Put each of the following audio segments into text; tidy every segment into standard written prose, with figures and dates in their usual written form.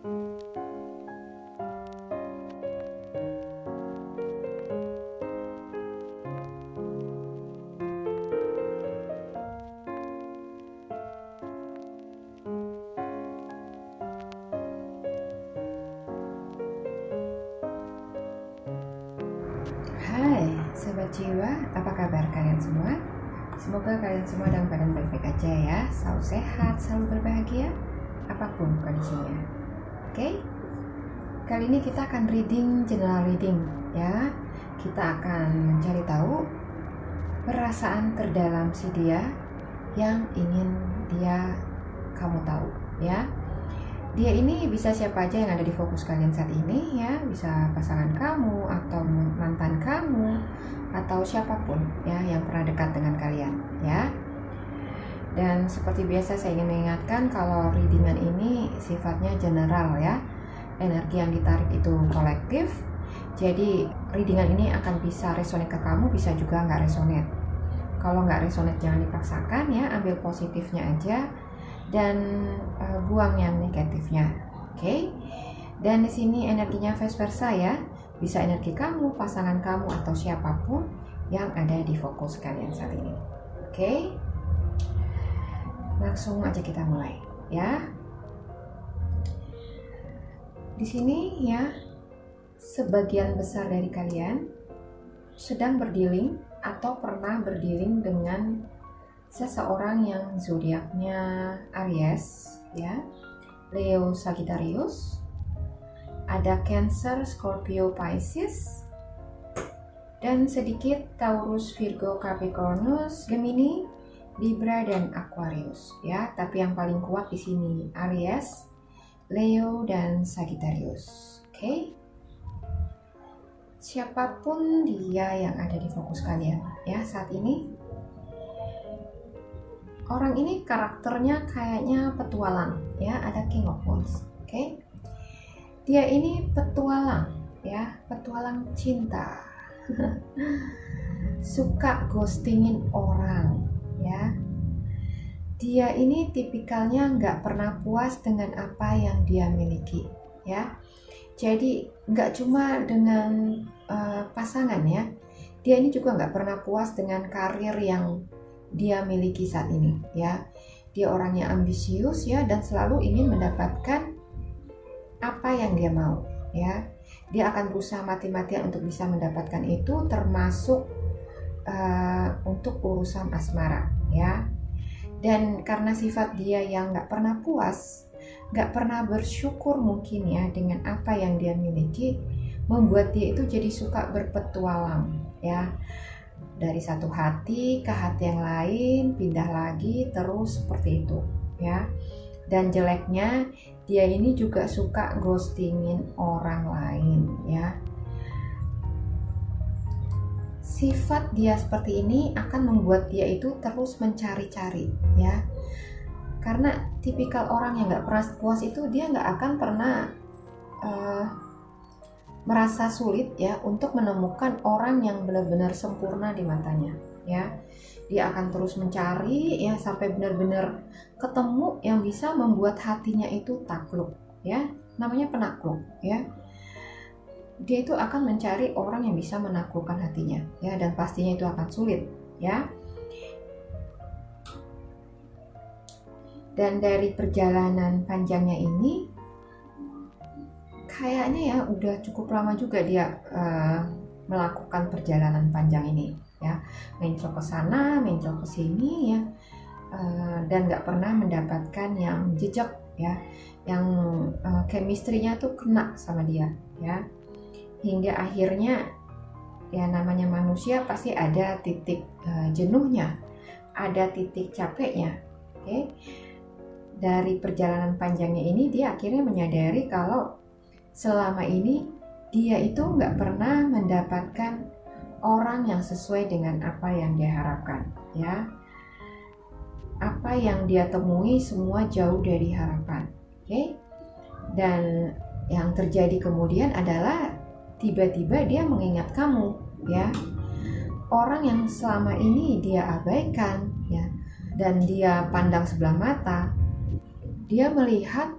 Hai Sobat Jiwa, apa kabar kalian semua? Semoga kalian semua dalam keadaan baik-baik aja ya. Selalu sehat, selalu berbahagia, apapun kondisinya. Oke? Kali ini kita akan general reading ya. Kita akan mencari tahu perasaan terdalam si dia yang ingin kamu tahu ya. Dia ini bisa siapa aja yang ada di fokus kalian saat ini ya, bisa pasangan kamu atau mantan kamu atau siapapun ya yang pernah dekat dengan kalian ya. Dan seperti biasa saya ingin mengingatkan kalau readingan ini sifatnya general ya. Energi yang ditarik itu kolektif. Jadi readingan ini akan bisa resonate ke kamu, bisa juga nggak resonate. Kalau nggak resonate jangan dipaksakan ya, ambil positifnya aja dan buang yang negatifnya, oke? Dan di sini energinya vice versa ya, bisa energi kamu, pasangan kamu atau siapapun yang ada di fokus kalian saat ini, oke? Langsung aja kita mulai ya. Di sini ya, sebagian besar dari kalian sedang berdealing atau pernah berdealing dengan seseorang yang zodiaknya Aries ya, Leo, Sagittarius, ada Cancer, Scorpio, Pisces, dan sedikit Taurus, Virgo, Capricornus, Gemini, Libra, dan Aquarius ya. Tapi yang paling kuat di sini Aries, Leo, dan Sagittarius. Oke? Siapapun dia yang ada di fokus kalian ya saat ini. Orang ini karakternya kayaknya petualang ya, ada King of Wands, oke? Dia ini petualang ya, petualang cinta. Suka ghostingin orang ya. Dia ini tipikalnya nggak pernah puas dengan apa yang dia miliki ya. Jadi nggak cuma dengan pasangan ya, dia ini juga nggak pernah puas dengan karir yang dia miliki saat ini ya. Dia orangnya ambisius ya, dan selalu ingin mendapatkan apa yang dia mau ya. Dia akan berusaha mati-matian untuk bisa mendapatkan itu, termasuk untuk urusan asmara ya. Dan karena sifat dia yang nggak pernah puas, nggak pernah bersyukur mungkin ya dengan apa yang dia miliki, membuat dia itu jadi suka berpetualang ya. Dari satu hati ke hati yang lain, pindah lagi terus seperti itu ya. Dan jeleknya dia ini juga suka ghostingin orang lain ya. Sifat dia seperti ini akan membuat dia itu terus mencari-cari ya. Karena tipikal orang yang gak pernah puas itu, dia gak akan pernah merasa sulit ya untuk menemukan orang yang benar-benar sempurna di matanya ya. Dia akan terus mencari ya sampai benar-benar ketemu yang bisa membuat hatinya itu takluk ya. Namanya penakluk ya. Dia itu akan mencari orang yang bisa menaklukkan hatinya ya, dan pastinya itu akan sulit ya. Dan dari perjalanan panjangnya ini kayaknya ya udah cukup lama juga dia melakukan perjalanan panjang ini ya, mencok ke sana, mencok ke sini ya, dan nggak pernah mendapatkan yang jejak ya, yang chemistry-nya tuh kena sama dia ya, hingga akhirnya ya namanya manusia pasti ada titik jenuhnya, ada titik capeknya, oke? Dari perjalanan panjangnya ini dia akhirnya menyadari kalau selama ini dia itu nggak pernah mendapatkan orang yang sesuai dengan apa yang dia harapkan ya. Apa yang dia temui semua jauh dari harapan, oke? Dan yang terjadi kemudian adalah tiba-tiba dia mengingat kamu ya. Orang yang selama ini dia abaikan ya, dan dia pandang sebelah mata, dia melihat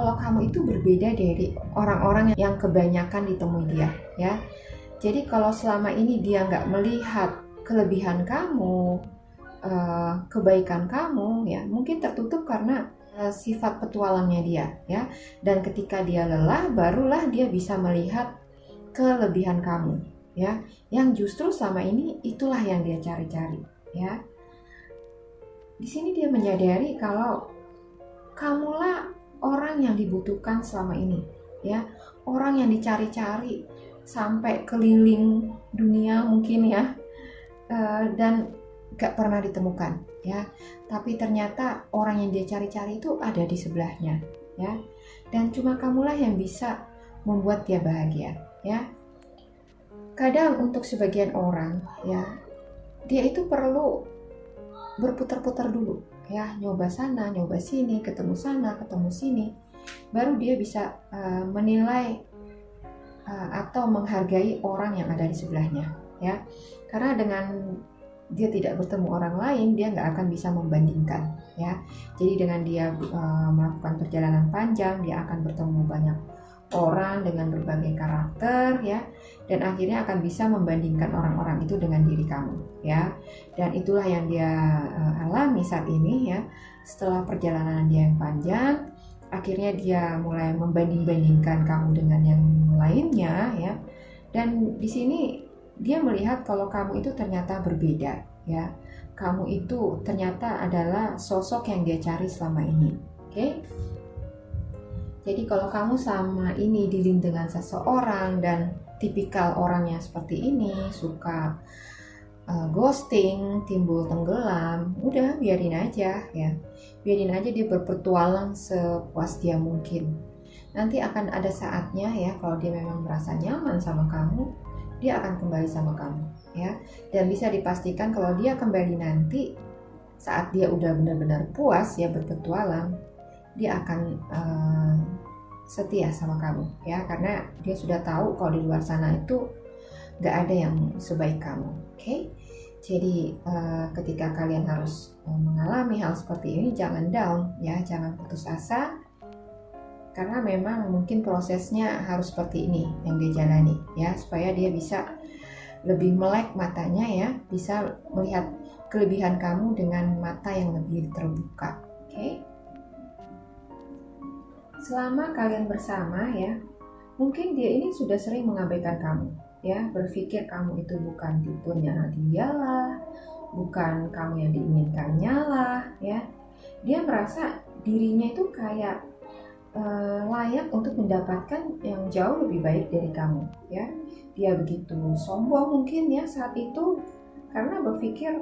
kalau kamu itu berbeda dari orang-orang yang kebanyakan ditemui dia, ya. Jadi kalau selama ini dia nggak melihat kelebihan kamu, kebaikan kamu, ya mungkin tertutup karena sifat petualangnya dia, ya. Dan ketika dia lelah, barulah dia bisa melihat kelebihan kamu, ya. Yang justru selama ini itulah yang dia cari-cari, ya. Di sini dia menyadari kalau kamulah orang yang dibutuhkan selama ini, ya. Orang yang dicari-cari sampai keliling dunia mungkin, ya. Dan gak pernah ditemukan, ya. Tapi ternyata orang yang dia cari-cari itu ada di sebelahnya, ya. Dan cuma kamulah yang bisa membuat dia bahagia, ya. Kadang untuk sebagian orang, ya, dia itu perlu berputar-putar dulu, ya, nyoba sana, nyoba sini, ketemu sana, ketemu sini, baru dia bisa menilai atau menghargai orang yang ada di sebelahnya, ya. Karena dengan dia tidak bertemu orang lain, dia nggak akan bisa membandingkan, ya. Jadi dengan dia melakukan perjalanan panjang, dia akan bertemu banyak orang dengan berbagai karakter, ya, dan akhirnya akan bisa membandingkan orang-orang itu dengan diri kamu, ya. Dan itulah yang dia alami saat ini, ya. Setelah perjalanan dia yang panjang, akhirnya dia mulai membanding-bandingkan kamu dengan yang lainnya, ya. Dan di sini dia melihat kalau kamu itu ternyata berbeda, ya. Kamu itu ternyata adalah sosok yang dia cari selama ini, oke? Jadi kalau kamu sama ini dealing dengan seseorang dan tipikal orangnya seperti ini, suka ghosting, timbul tenggelam, udah biarin aja, ya. Biarin aja dia berpetualang sepuas dia mungkin. Nanti akan ada saatnya, ya, kalau dia memang merasa nyaman sama kamu, dia akan kembali sama kamu, ya. Dan bisa dipastikan kalau dia kembali nanti saat dia udah benar-benar puas, ya, berpetualang, dia akan setia sama kamu, ya, karena dia sudah tahu kalau di luar sana itu gak ada yang sebaik kamu, oke? Jadi ketika kalian harus mengalami hal seperti ini, jangan down, ya, jangan putus asa, karena memang mungkin prosesnya harus seperti ini yang dia jalani, ya, supaya dia bisa lebih melek matanya, ya, bisa melihat kelebihan kamu dengan mata yang lebih terbuka, oke? Selama kalian bersama, ya, mungkin dia ini sudah sering mengabaikan kamu, ya, berpikir kamu itu bukan tipenya dia lah, bukan kamu yang diinginkannya lah, ya. Dia merasa dirinya itu kayak layak untuk mendapatkan yang jauh lebih baik dari kamu, ya. Dia begitu sombong mungkin, ya, saat itu karena berpikir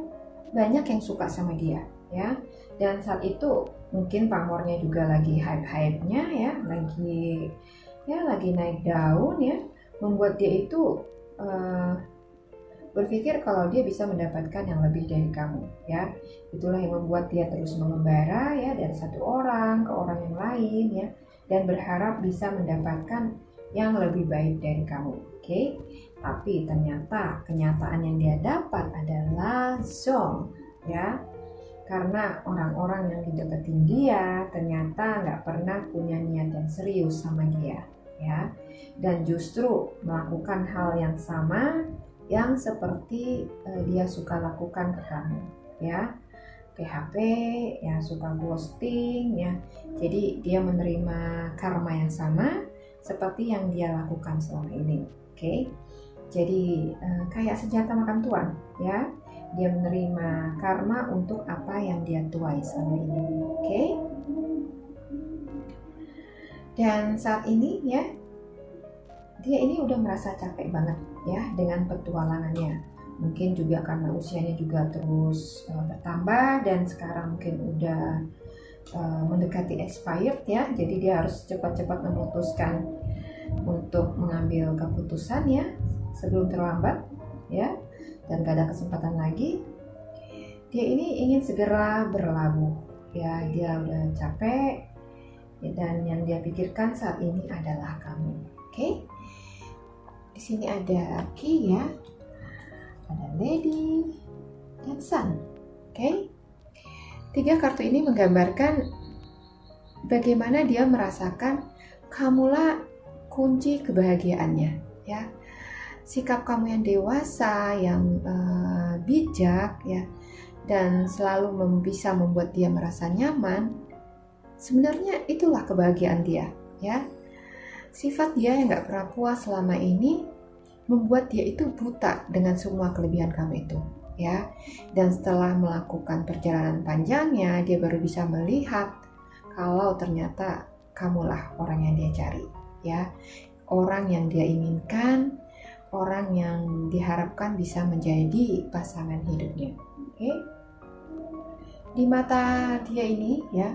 banyak yang suka sama dia, ya. Dan saat itu mungkin pamornya juga lagi hype-hype-nya, ya, lagi naik daun, ya, membuat dia itu berpikir kalau dia bisa mendapatkan yang lebih dari kamu, ya. Itulah yang membuat dia terus mengembara, ya, dari satu orang ke orang yang lain, ya, dan berharap bisa mendapatkan yang lebih baik dari kamu, oke? Tapi ternyata kenyataan yang dia dapat adalah zong, ya. Karena orang-orang yang dideketin dia ternyata nggak pernah punya niat yang serius sama dia, ya. Dan justru melakukan hal yang sama yang seperti dia suka lakukan ke kamu, ya. PHP, ya, suka ghosting, ya. Jadi dia menerima karma yang sama seperti yang dia lakukan selama ini, oke? Jadi kayak senjata makan tuan, ya. Dia menerima karma untuk apa yang dia tuai selama ini, oke? Dan saat ini, ya, dia ini udah merasa capek banget, ya, dengan petualangannya. Mungkin juga karena usianya juga terus bertambah dan sekarang mungkin udah mendekati expired, ya. Jadi dia harus cepat-cepat memutuskan untuk mengambil keputusan, ya, sebelum terlambat, ya. Dan gak ada kesempatan lagi. Dia ini ingin segera berlabuh, ya. Dia udah capek, ya, dan yang dia pikirkan saat ini adalah kamu, oke? Di sini ada Key, ya, ada Lady dan Sun, oke? 3 kartu ini menggambarkan bagaimana dia merasakan kamulah kunci kebahagiaannya, ya. Sikap kamu yang dewasa, yang bijak, ya, dan selalu bisa membuat dia merasa nyaman. Sebenarnya itulah kebahagiaan dia, ya. Sifat dia yang gak pernah puas selama ini membuat dia itu buta dengan semua kelebihan kamu itu, ya. Dan setelah melakukan perjalanan panjangnya, dia baru bisa melihat kalau ternyata kamulah orang yang dia cari, ya. Orang yang dia inginkan, orang yang diharapkan bisa menjadi pasangan hidupnya. Oke? Di mata dia ini, ya,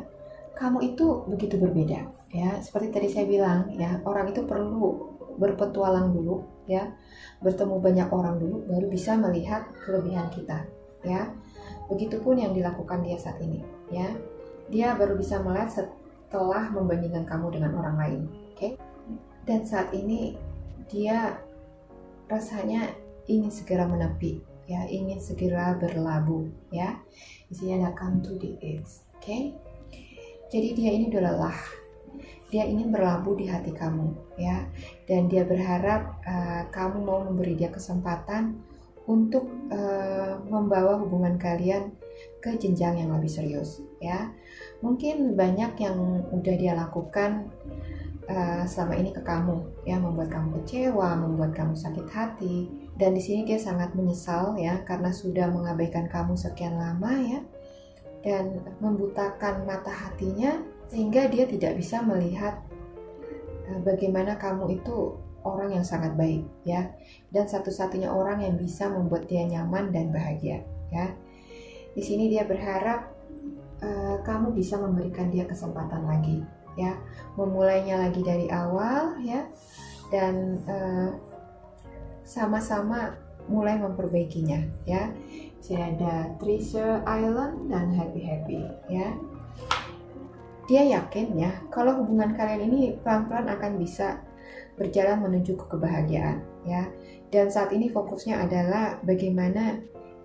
kamu itu begitu berbeda, ya. Seperti tadi saya bilang, ya, orang itu perlu berpetualang dulu, ya, bertemu banyak orang dulu, baru bisa melihat kelebihan kita, ya. Begitupun yang dilakukan dia saat ini, ya. Dia baru bisa melihat setelah membandingkan kamu dengan orang lain, oke? Dan saat ini dia rasanya ingin segera menepi, ya, ingin segera berlabuh, ya. Isinya ada come to the edge, oke? Jadi dia ini udah lelah, dia ingin berlabuh di hati kamu, ya. Dan dia berharap kamu mau memberi dia kesempatan untuk membawa hubungan kalian ke jenjang yang lebih serius, ya. Mungkin banyak yang udah dia lakukan selama ini ke kamu, ya, membuat kamu kecewa, membuat kamu sakit hati, dan di sini dia sangat menyesal, ya, karena sudah mengabaikan kamu sekian lama, ya, dan membutakan mata hatinya sehingga dia tidak bisa melihat bagaimana kamu itu orang yang sangat baik, ya, dan satu-satunya orang yang bisa membuat dia nyaman dan bahagia, ya. Di sini dia berharap kamu bisa memberikan dia kesempatan lagi, ya, memulainya lagi dari awal, ya, dan sama-sama mulai memperbaikinya, ya. Sini ada Treasure Island dan Happy, ya. Dia yakin, ya, kalau hubungan kalian ini pelan-pelan akan bisa berjalan menuju ke kebahagiaan, ya. Dan saat ini fokusnya adalah bagaimana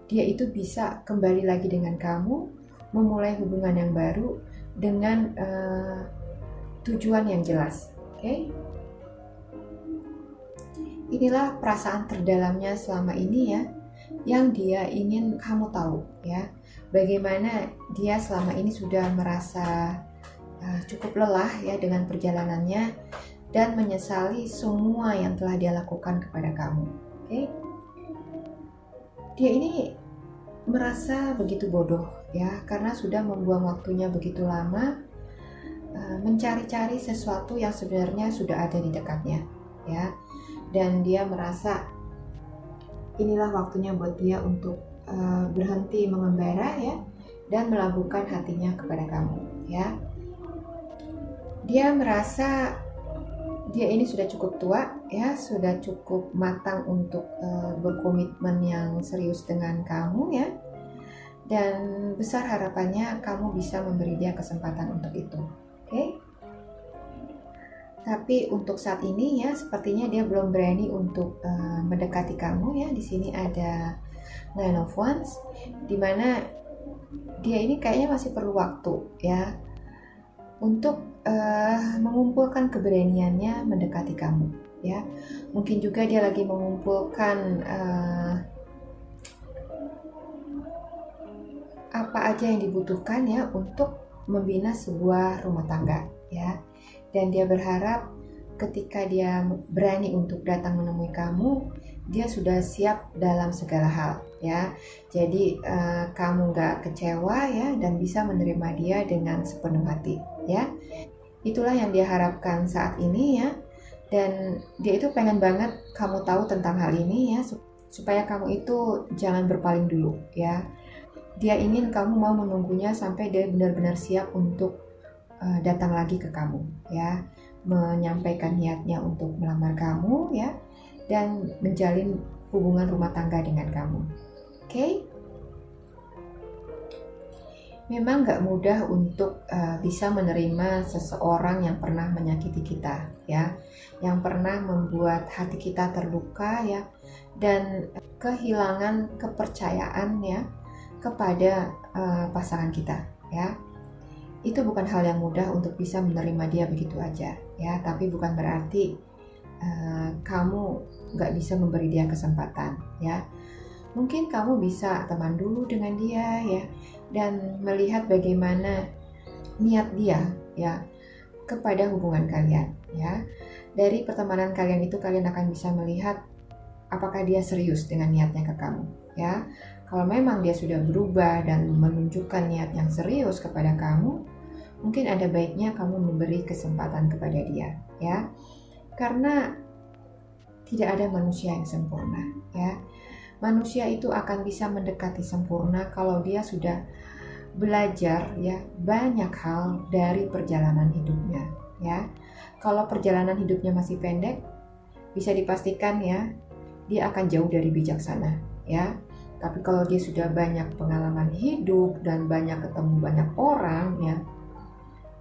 dia itu bisa kembali lagi dengan kamu, memulai hubungan yang baru dengan tujuan yang jelas, oke? Inilah perasaan terdalamnya selama ini, ya, yang dia ingin kamu tahu, ya. Bagaimana dia selama ini sudah merasa cukup lelah, ya, dengan perjalanannya dan menyesali semua yang telah dia lakukan kepada kamu, oke? Dia ini merasa begitu bodoh, ya, karena sudah membuang waktunya begitu lama mencari-cari sesuatu yang sebenarnya sudah ada di dekatnya, ya. Dan dia merasa inilah waktunya buat dia untuk berhenti mengembara, ya, dan melabuhkan hatinya kepada kamu, ya. Dia merasa dia ini sudah cukup tua, ya, sudah cukup matang untuk berkomitmen yang serius dengan kamu, ya. Dan besar harapannya kamu bisa memberi dia kesempatan untuk itu, oke? Tapi untuk saat ini, ya, sepertinya dia belum berani untuk mendekati kamu, ya. Di sini ada Nine of Wands, dimana dia ini kayaknya masih perlu waktu, ya, untuk mengumpulkan keberaniannya mendekati kamu, ya. Mungkin juga dia lagi mengumpulkan apa aja yang dibutuhkan, ya, untuk membina sebuah rumah tangga, ya. Dan dia berharap ketika dia berani untuk datang menemui kamu, dia sudah siap dalam segala hal, ya. Jadi kamu gak kecewa, ya, dan bisa menerima dia dengan sepenuh hati, ya. Itulah yang dia harapkan saat ini, ya. Dan dia itu pengen banget kamu tahu tentang hal ini, ya, supaya kamu itu jangan berpaling dulu, ya. Dia ingin kamu mau menunggunya sampai dia benar-benar siap untuk datang lagi ke kamu, ya, menyampaikan niatnya untuk melamar kamu, ya, dan menjalin hubungan rumah tangga dengan kamu, oke? Memang gak mudah untuk bisa menerima seseorang yang pernah menyakiti kita, ya, yang pernah membuat hati kita terluka, ya, dan kehilangan kepercayaan, ya, kepada pasangan kita, ya. itu bukan hal yang mudah untuk bisa menerima dia begitu aja ya, tapi bukan berarti kamu nggak bisa memberi dia kesempatan ya. Mungkin kamu bisa teman dulu dengan dia ya, dan melihat bagaimana niat dia ya kepada hubungan kalian ya. Dari pertemanan kalian itu kalian akan bisa melihat apakah dia serius dengan niatnya ke kamu ya. Kalau memang dia sudah berubah dan menunjukkan niat yang serius kepada kamu, mungkin ada baiknya kamu memberi kesempatan kepada dia ya. Karena tidak ada manusia yang sempurna ya. Manusia itu akan bisa mendekati sempurna kalau dia sudah belajar ya banyak hal dari perjalanan hidupnya ya. Kalau perjalanan hidupnya masih pendek, bisa dipastikan ya dia akan jauh dari bijaksana ya. Tapi kalau dia sudah banyak pengalaman hidup dan banyak ketemu banyak orang ya,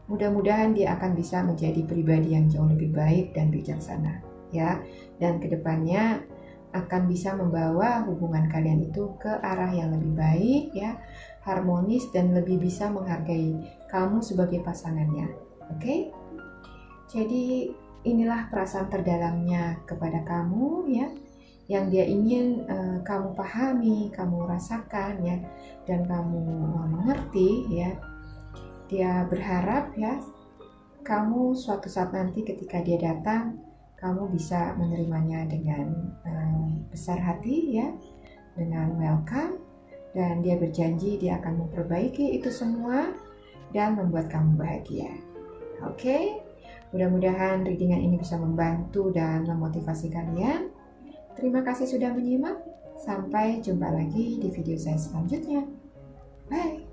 mudah-mudahan dia akan bisa menjadi pribadi yang jauh lebih baik dan bijaksana ya. Dan kedepannya akan bisa membawa hubungan kalian itu ke arah yang lebih baik ya, harmonis, dan lebih bisa menghargai kamu sebagai pasangannya. Oke? Jadi inilah perasaan terdalamnya kepada kamu ya, yang dia ingin kamu pahami, kamu rasakan ya, dan kamu mengerti ya. Dia berharap ya kamu suatu saat nanti ketika dia datang, kamu bisa menerimanya dengan besar hati ya, dengan welcome, dan dia berjanji dia akan memperbaiki itu semua dan membuat kamu bahagia. Oke? Mudah-mudahan readingan ini bisa membantu dan memotivasi kalian. Terima kasih sudah menyimak. Sampai jumpa lagi di video saya selanjutnya. Bye!